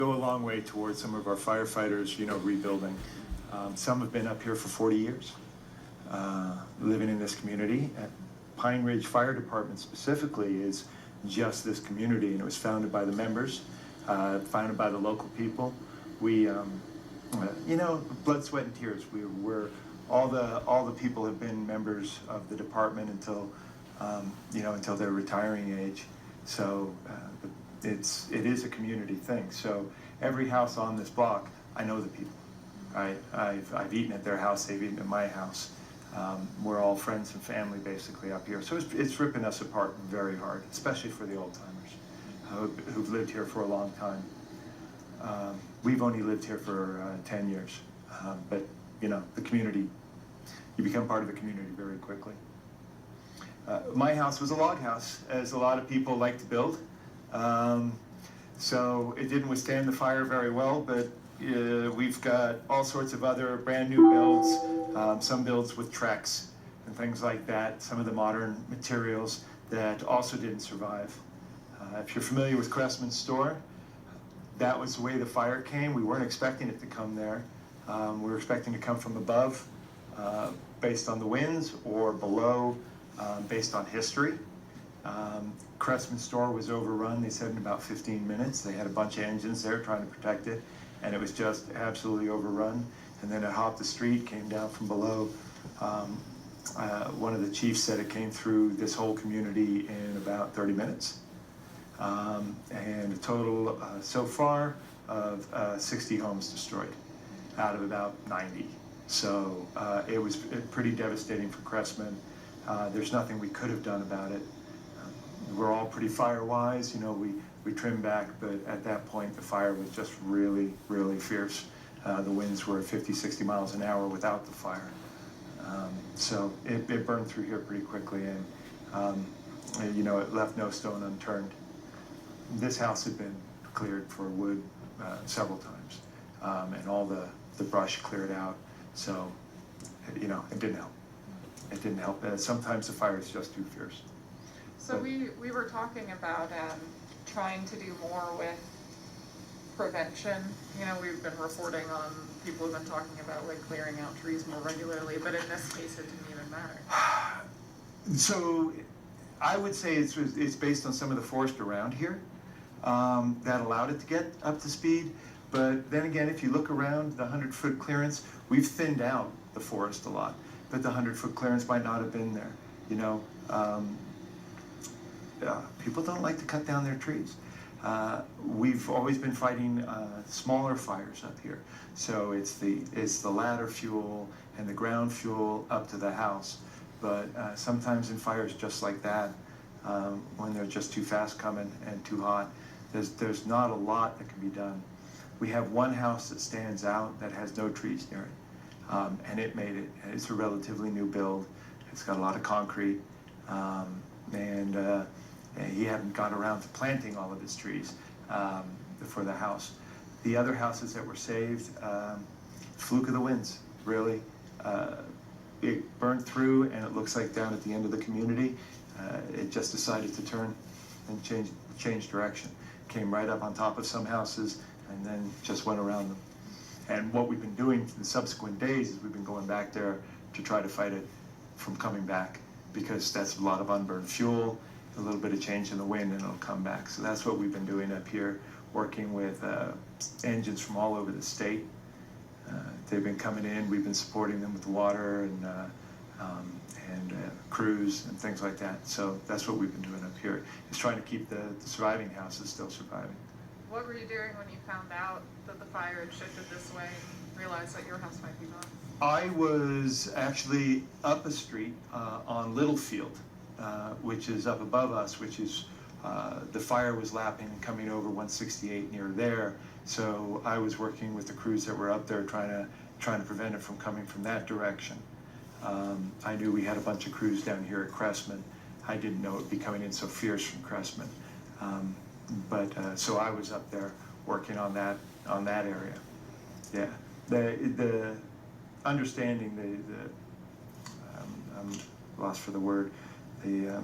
Go a long way towards some of our firefighters, rebuilding. Some have been up here for 40 years, living in this community. Pine Ridge Fire Department specifically is just this community, and it was founded by the members, founded by the local people. We, blood, sweat, and tears. We're all the people have been members of the department until their retiring age. So it is a community thing. So every house on this block, I know the people. I've eaten at their house. They've eaten at my house. We're all friends and family basically up here. So it's ripping us apart very hard, especially for the old timers who've lived here for a long time. We've only lived here for 10 years, but the community, you become part of the community very quickly. My house was a log house, as a lot of people like to build. So it didn't withstand the fire very well, but we've got all sorts of other brand new builds, some builds with Trex and things like that, some of the modern materials that also didn't survive. If you're familiar with Cressman's store, that was the way the fire came. We weren't expecting it to come there. We were expecting to come from above, based on the winds, or below, based on history. Cressman's store was overrun, they said, in about 15 minutes. They had a bunch of engines there trying to protect it, and it was just absolutely overrun. And then it hopped the street, came down from below. One of the chiefs said it came through this whole community in about 30 minutes. And a total, so far, of 60 homes destroyed out of about 90. So it was pretty devastating for Cressman. There's nothing we could have done about it. We're all pretty fire-wise, we trimmed back, but at that point the fire was just really, really fierce. The winds were 50, 60 miles an hour without the fire. So it burned through here pretty quickly, and it left no stone unturned. This house had been cleared for wood several times, and all the brush cleared out, so it didn't help. It didn't help. Sometimes the fire is just too fierce. So we were talking about trying to do more with prevention. We've been reporting on people who've been talking about clearing out trees more regularly, but in this case it didn't even matter. So I would say it's based on some of the forest around here that allowed it to get up to speed. But then again, if you look around the 100-foot clearance, we've thinned out the forest a lot, but the 100-foot clearance might not have been there. People don't like to cut down their trees. We've always been fighting smaller fires up here. So it's the ladder fuel and the ground fuel up to the house. But sometimes in fires just like that, when they're just too fast coming and too hot, there's not a lot that can be done. We have one house that stands out that has no trees near it, and it made it. It's a relatively new build. It's got a lot of concrete, and he hadn't got around to planting all of his trees for the house. The other houses that were saved, fluke of the winds, really. It burned through, and it looks like down at the end of the community, it just decided to turn and change direction. Came right up on top of some houses, and then just went around them. And what we've been doing in the subsequent days is we've been going back there to try to fight it from coming back, because that's a lot of unburned fuel, a little bit of change in the wind, and it'll come back. So that's what we've been doing up here, working with engines from all over the state. They've been coming in, we've been supporting them with water and crews and things like that. So that's what we've been doing up here, is trying to keep the surviving houses still surviving. What were you doing when you found out that the fire had shifted this way and realized that your house might be gone? I was actually up a street on Littlefield, which is up above us, which is, the fire was lapping and coming over 168 near there. So I was working with the crews that were up there trying to prevent it from coming from that direction. I knew we had a bunch of crews down here at Cressman. I didn't know it would be coming in so fierce from Cressman. So I was up there working on that area. Yeah, the understanding I'm lost for the word. I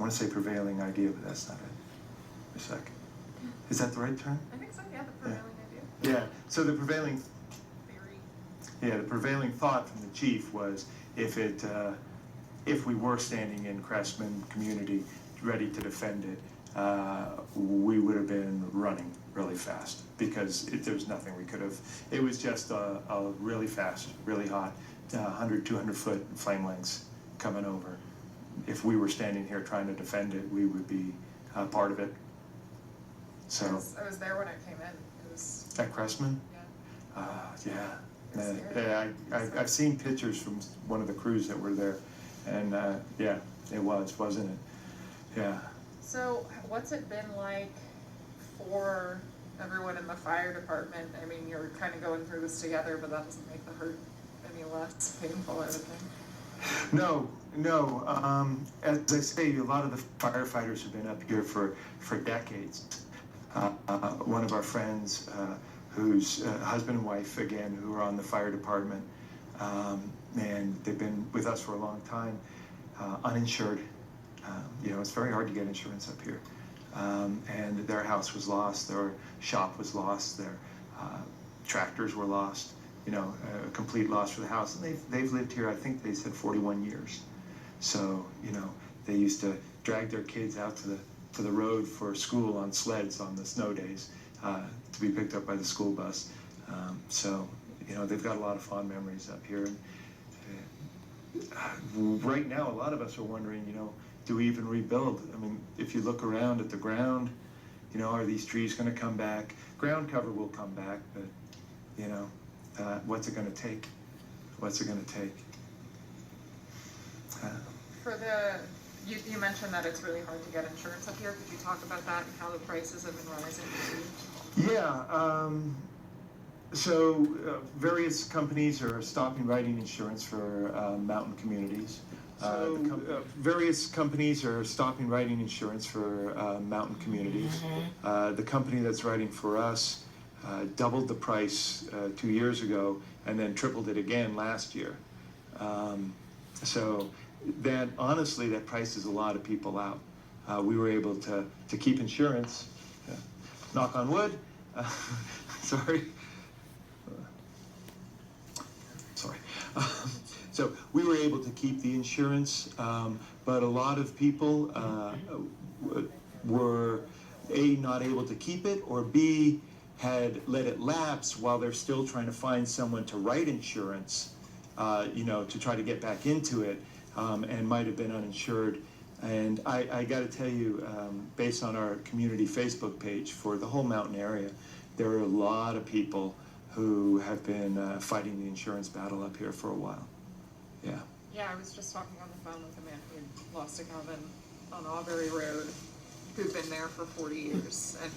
want to say prevailing idea, but that's not it. A sec. Is that the right term? I think so. Yeah, the prevailing So the prevailing theory? Yeah, the prevailing thought from the chief was if we were standing in Cressman community ready to defend it, we would have been running really fast because there's nothing we could have. It was just a really fast, really hot 100, 200 foot flame lengths coming over. If we were standing here trying to defend it, we would be part of it. So I was there when it came in. It was, at Cressman, yeah. yeah. It's Yeah, I've seen pictures from one of the crews that were there, and yeah, it wasn't it? Yeah. So what's it been like for everyone in the fire department? I mean, you're kind of going through this together, but that doesn't make the hurt any less painful, I would think. No. As I say, a lot of the firefighters have been up here for decades. One of our friends, who's husband and wife, again, who are on the fire department, and they've been with us for a long time, uninsured. It's very hard to get insurance up here. And their house was lost, their shop was lost, their tractors were lost, a complete loss for the house. And they've lived here, I think they said 41 years. So, they used to drag their kids out to the road for school on sleds on the snow days to be picked up by the school bus. So, they've got a lot of fond memories up here. And, right now, a lot of us are wondering, do we even rebuild? I mean, if you look around at the ground, are these trees going to come back? Ground cover will come back, but, what's it going to take? What's it going to take? You mentioned that it's really hard to get insurance up here. Could you talk about that and how the prices have been rising? Yeah. So various companies are stopping writing insurance for mountain communities. Various companies are stopping writing insurance for mountain communities. The company that's writing for us doubled the price 2 years ago and then tripled it again last year. So that, honestly, that prices a lot of people out. We were able to keep insurance, knock on wood, sorry. So we were able to keep the insurance, but a lot of people were A, not able to keep it, or B, had let it lapse while they're still trying to find someone to write insurance, to try to get back into it, and might have been uninsured. And I got to tell you, based on our community Facebook page for the whole mountain area, there are a lot of people who have been fighting the insurance battle up here for a while. Yeah. Yeah, I was just talking on the phone with a man who lost a cabin on Auberry Road, who'd been there for 40 years, and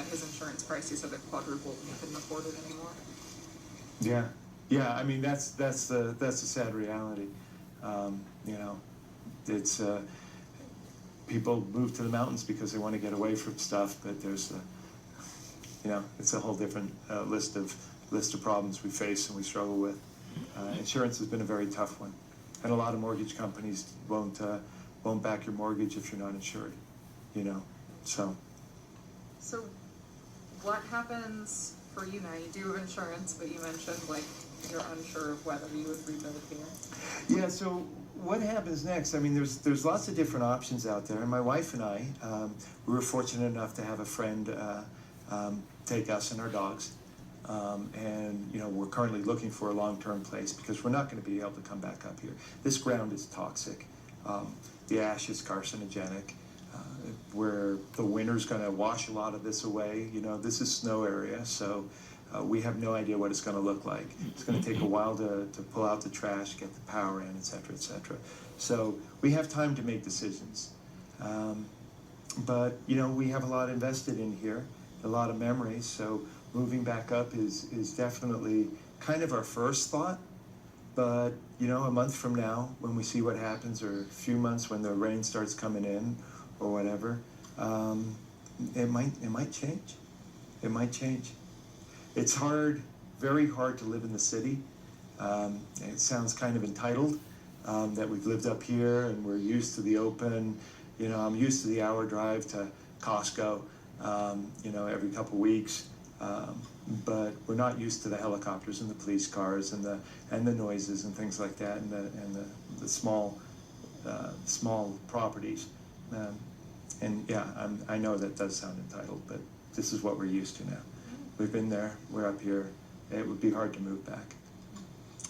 his insurance price, he said, it quadrupled and he couldn't afford it anymore. Yeah. I mean, that's the sad reality. It's people move to the mountains because they want to get away from stuff, but there's it's a whole different list of problems we face and we struggle with. Insurance has been a very tough one, and a lot of mortgage companies won't back your mortgage if you're not insured. So what happens for you now? You do have insurance, but you mentioned you're unsure of whether you would rebuild here. Yeah. So what happens next? I mean, there's lots of different options out there, and my wife and I, we were fortunate enough to have a friend take us and our dogs. And we're currently looking for a long-term place because we're not going to be able to come back up here. This ground is toxic. The ash is carcinogenic. Where the winter's going to wash a lot of this away. This is snow area, so we have no idea what it's going to look like. It's going to take a while to pull out the trash, get the power in, et cetera, et cetera. So we have time to make decisions. But we have a lot invested in here, a lot of memories. So moving back up is definitely kind of our first thought, but a month from now, when we see what happens, or a few months when the rain starts coming in, or whatever, it might change. It might change. It's hard, very hard to live in the city. It sounds kind of entitled that we've lived up here and we're used to the open. I'm used to the hour drive to Costco, every couple weeks. But we're not used to the helicopters and the police cars and the noises and things like that, and the small properties. And yeah, I know that does sound entitled, but this is what we're used to now. We've been there, we're up here. It would be hard to move back.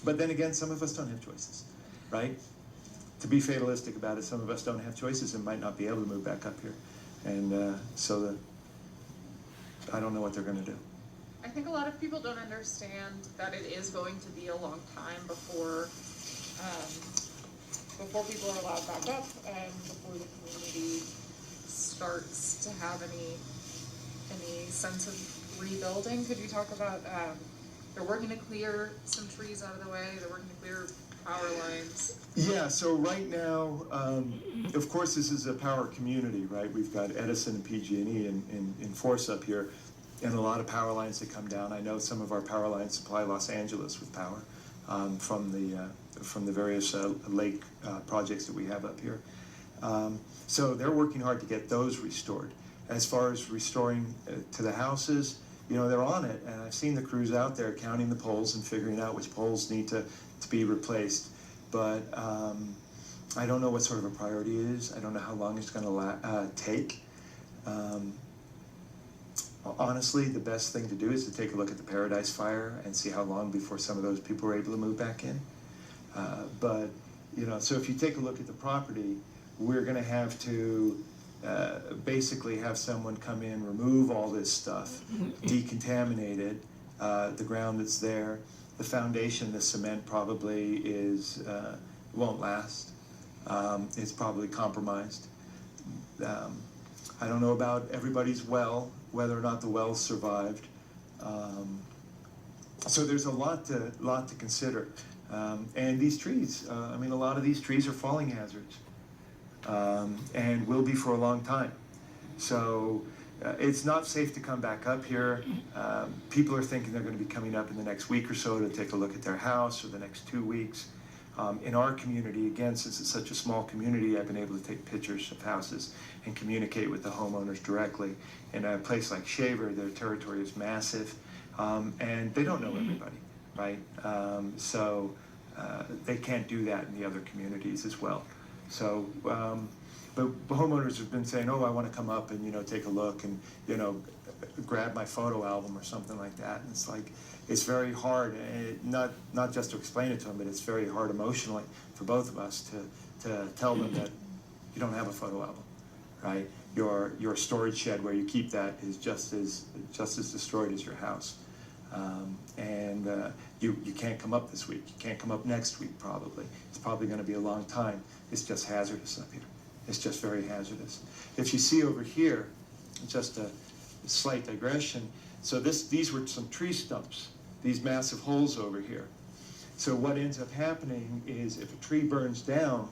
But then again, some of us don't have choices, right? To be fatalistic about it, some of us don't have choices and might not be able to move back up here. And I don't know what they're going to do. I think a lot of people don't understand that it is going to be a long time before people are allowed back up and before the community starts to have any sense of rebuilding. Could you talk about, they're working to clear some trees out of the way, they're working to clear power lines. Yeah, so right now, of course this is a power community, right? We've got Edison and PG&E in force up here, and a lot of power lines that come down. I know some of our power lines supply Los Angeles with power from the various lake projects that we have up here. So they're working hard to get those restored. As far as restoring to the houses, you know, they're on it, and I've seen the crews out there counting the poles and figuring out which poles need to be replaced. But I don't know what sort of a priority it is. I don't know how long it's going to take. Honestly, the best thing to do is to take a look at the Paradise Fire and see how long before some of those people were able to move back in. But, you know, so if you take a look at the property, we're going to have to basically have someone come in, remove all this stuff, decontaminate it, the ground that's there. The foundation, the cement probably won't last. It's probably compromised. I don't know about everybody's well, whether or not the wells survived. So there's a lot to consider. And these trees, I mean, a lot of these trees are falling hazards, and will be for a long time. So it's not safe to come back up here. People are thinking they're going to be coming up in the next week or so to take a look at their house, or the next 2 weeks. In our community, again, since it's such a small community, I've been able to take pictures of houses and communicate with the homeowners directly. In a place like Shaver, their territory is massive, and they don't know everybody, right? So they can't do that in the other communities as well. So, but homeowners have been saying, oh, I want to come up and, you know, take a look and, you know, grab my photo album or something like that. And it's like, it's very hard, not just to explain it to them, but it's very hard emotionally for both of us to tell them that you don't have a photo album, right? Your storage shed where you keep that is just as destroyed as your house. You can't come up this week. You can't come up next week, probably. It's probably going to be a long time. It's just hazardous up here. It's just very hazardous. If you see over here, just a slight digression, so these were some tree stumps, these massive holes over here. So what ends up happening is if a tree burns down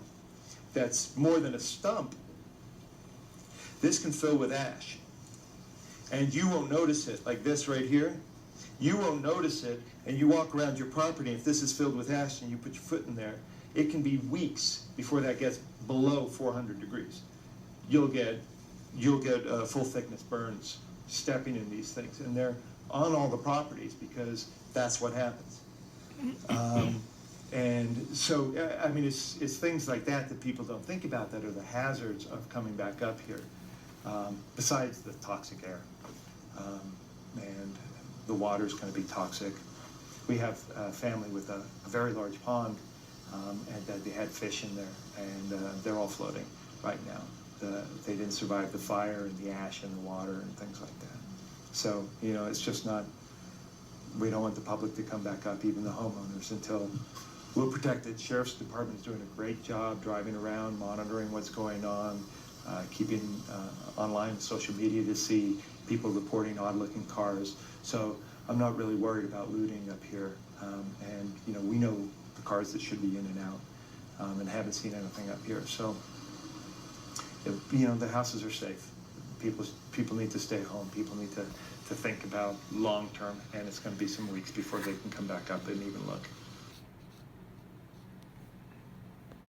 that's more than a stump, this can fill with ash. And you won't notice it, like this right here. You won't notice it, and you walk around your property, if this is filled with ash and you put your foot in there, it can be weeks before that gets below 400 degrees. You'll get full thickness burns stepping in these things, and they're on all the properties because that's what happens. And so, I mean, it's things like that people don't think about that are the hazards of coming back up here, besides the toxic air. And the water's going to be toxic. We have a family with a very large pond, and they had fish in there, and they're all floating right now. They didn't survive the fire and the ash and the water and things like that. So, you know, it's just not, we don't want the public to come back up, even the homeowners, until we're protected. Sheriff's Department is doing a great job driving around, monitoring what's going on, keeping online social media to see people reporting odd-looking cars. So I'm not really worried about looting up here. And, you know, we know the cars that should be in and out, and haven't seen anything up here. So, you know, the houses are safe. People need to stay home. People need to think about long term, and it's going to be some weeks before they can come back up and even look.